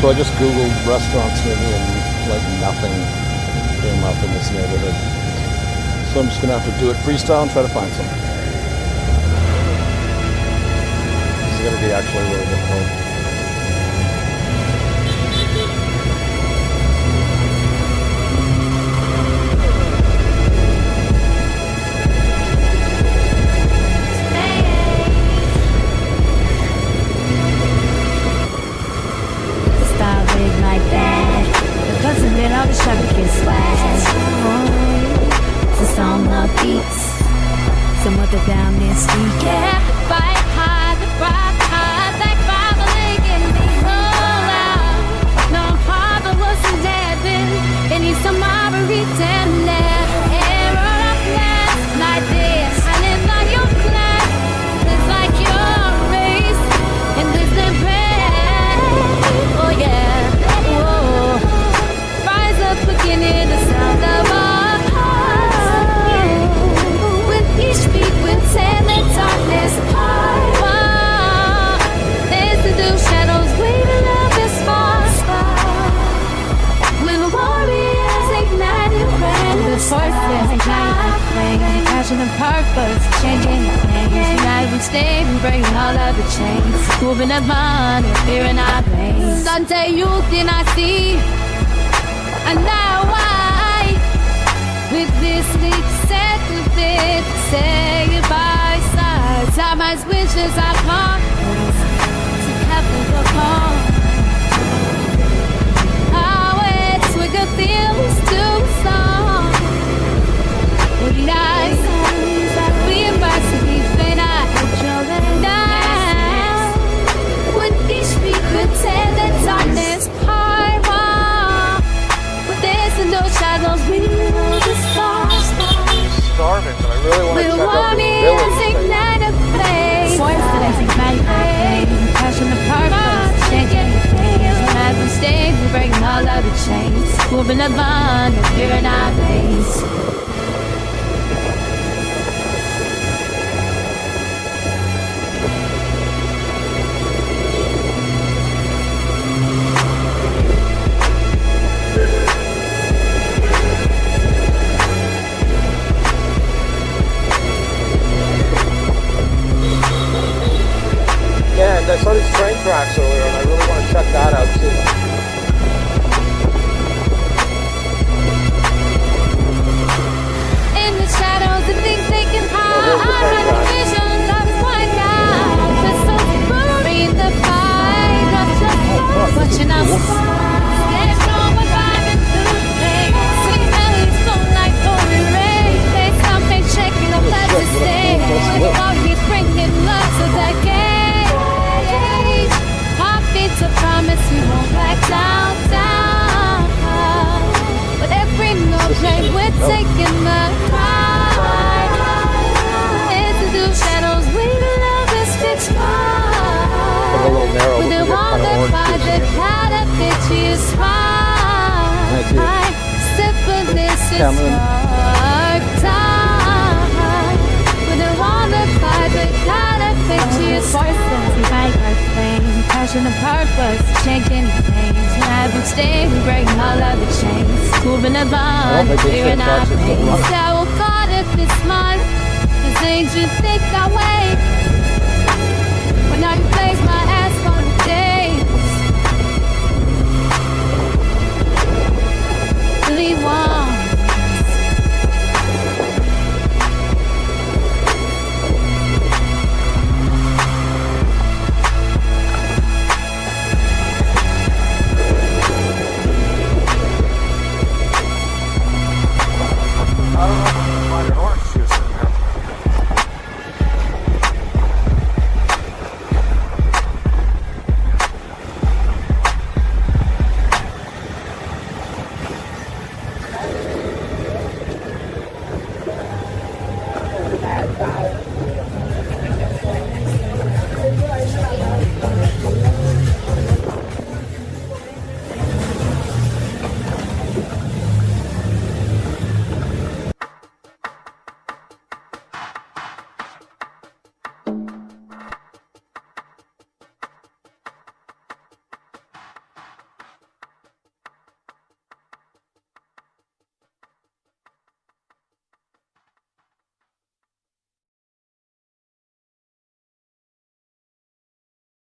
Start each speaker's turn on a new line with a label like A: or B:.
A: So I just Googled restaurants near me and like nothing came up in this neighborhood. So I'm just gonna have to do it freestyle and try to find some. This is gonna be actually really difficult.
B: All the shabby kids swag. It's a song of beats. Some of the down there street. Yeah, fight hard, rock hard, like bubbling in me. Oh, out. No harbor wasn't heaven. It needs some margarita and there. Error of plans like this. I live like your plan. It's like your race. And this the prayer. Oh, yeah. Looking in the sound of our heart. With each beat, we'll tear the darkness apart. There's the blue shadows waving love is far. When the warriors ignite and burn the forces ignite and flame. Passion and purpose, changing things. Tonight we stay, we break all of the chains. Moving upon and fear in our veins. Sunday youth in I see. And now I, with this week set to fit, say goodbye, side. Time as wishes I part, to heaven go home. How it's with good feelings to a song. With the eyes, we embrace to be faint, I control the night. With each beat, we'll tear the darkness apart. No shadows, we will the stars.
A: Starving, but I really want to check out the village.
B: Ignite a flame. Voice that I ignite a flame. Passion the purpose, changing things. As we stay, we break all of the chains. Moving the bond, and fear in our veins.
A: Yeah, and I saw these train tracks earlier, and I really want to check that out too.
B: In the shadows, the things they can hide. My vision, love is one now. The soul's burning the fight. Not just watching us. There's no one driving through the pain. Sweet melodies flow like pouring rain. There's something shaking the blood to stay. Always bringing love to the game. It's a promise we won't back down, down. But every note play, we're taking the ride. It's the blue shadows, we love this fixed fire. With the one that fight, the cloud that fits you smile. Step of this is dark time. With the one that fight, the cloud that fits you smile. Passion and purpose, changing things. When we stay, we break all of the chains. Moving the bond, fearing our pains. I will guard if it's mine. Cause angels think that way. When I replace my